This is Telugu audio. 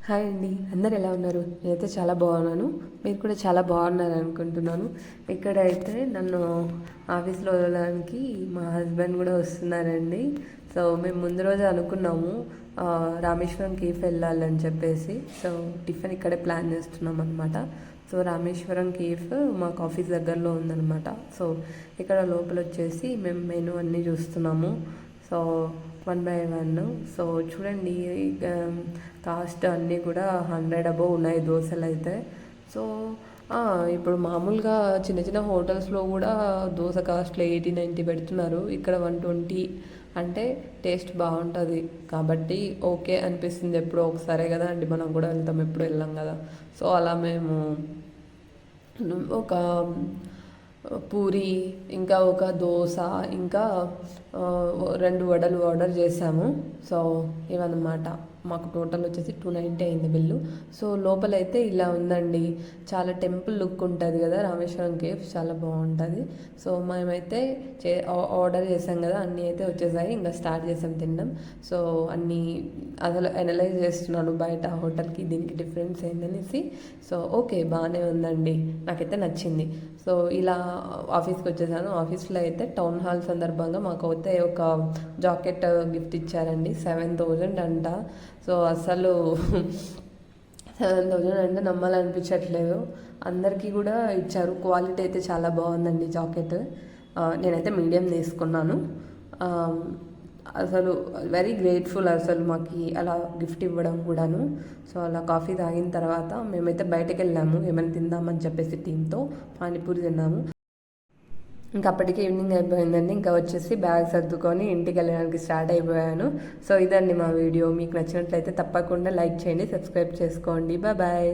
హాయ్ అండి, అందరు ఎలా ఉన్నారు? నేనైతే చాలా బాగున్నాను. మీరు కూడా చాలా బాగున్నారు అనుకుంటున్నాను. ఇక్కడైతే నన్ను ఆఫీస్లో వదలడానికి మా హస్బెండ్ కూడా వస్తున్నారండి. సో మేము ముందు రోజు అనుకున్నాము రామేశ్వరం కేఫ్ వెళ్ళాలని చెప్పేసి. సో టిఫిన్ ఇక్కడే ప్లాన్ చేస్తున్నాం అనమాట. సో రామేశ్వరం కేఫ్ మాకు ఆఫీస్ దగ్గరలో ఉందన్నమాట. సో ఇక్కడ లోపల వచ్చేసి మేము మెనూ అన్నీ చూస్తున్నాము. సో 1/1. సో చూడండి, కాస్ట్ అన్నీ కూడా 100 అబోవ్ ఉన్నాయి దోశలు అయితే. సో ఇప్పుడు మామూలుగా చిన్న చిన్న హోటల్స్లో కూడా దోశ కాస్ట్లో 80-90 పెడుతున్నారు. ఇక్కడ 120 అంటే టేస్ట్ బాగుంటుంది కాబట్టి ఓకే అనిపిస్తుంది. ఎప్పుడో ఒకసారే కదా అండి, మనం కూడా వెళ్తాం, ఎప్పుడు వెళ్ళాం కదా. సో అలా మేము ఒక పూరి, ఇంకా ఒక దోశ, ఇంకా 2 వడలు ఆర్డర్ చేసాము. సో ఇవన్నమాట. మాకు టోటల్ వచ్చేసి 290 అయింది బిల్లు. సో లోపలైతే ఇలా ఉందండి. చాలా టెంపుల్ లుక్ ఉంటుంది కదా రామేశ్వరం కేఫ్, చాలా బాగుంటుంది. సో మేమైతే ఆర్డర్ చేసాం కదా, అన్నీ అయితే వచ్చేసాయి. ఇంకా స్టార్ట్ చేసాం తినడం. సో అన్నీ అసలు అనలైజ్ చేస్తున్నాను బయట హోటల్కి దీనికి డిఫరెన్స్ ఏందనేసి. సో ఓకే, బాగానే ఉందండి, నాకైతే నచ్చింది. సో ఇలా ఆఫీస్కి వచ్చేసాను. ఆఫీస్లో అయితే టౌన్ హాల్ సందర్భంగా మాకు అయితే ఒక జాకెట్ గిఫ్ట్ ఇచ్చారండి. 7,000 అంట. సో అసలు 7,000 అంటే నమ్మాలనిపించట్లేదు. అందరికీ కూడా ఇచ్చారు. క్వాలిటీ అయితే చాలా బాగుందండి జాకెట్. నేనైతే మీడియం తీసుకున్నాను. అసలు వెరీ గ్రేట్ఫుల్ అసలు మాకు అలా గిఫ్ట్ ఇవ్వడం కూడాను. సో అలా కాఫీ తాగిన తర్వాత మేమైతే బయటకు వెళ్ళాము ఏమైనా తిందామని చెప్పేసి టీంతో పానీపూరి తిన్నాము. ఇంకా అప్పటికి ఈవినింగ్ అయిపోయిందండి. ఇంకా వచ్చేసి బ్యాగ్ సర్దుకొని ఇంటికి వెళ్ళడానికి స్టార్ట్ అయిపోయాను. సో ఇదండి మా వీడియో. మీకు నచ్చినట్లయితే తప్పకుండా లైక్ చేయండి, సబ్స్క్రైబ్ చేసుకోండి. బాయ్.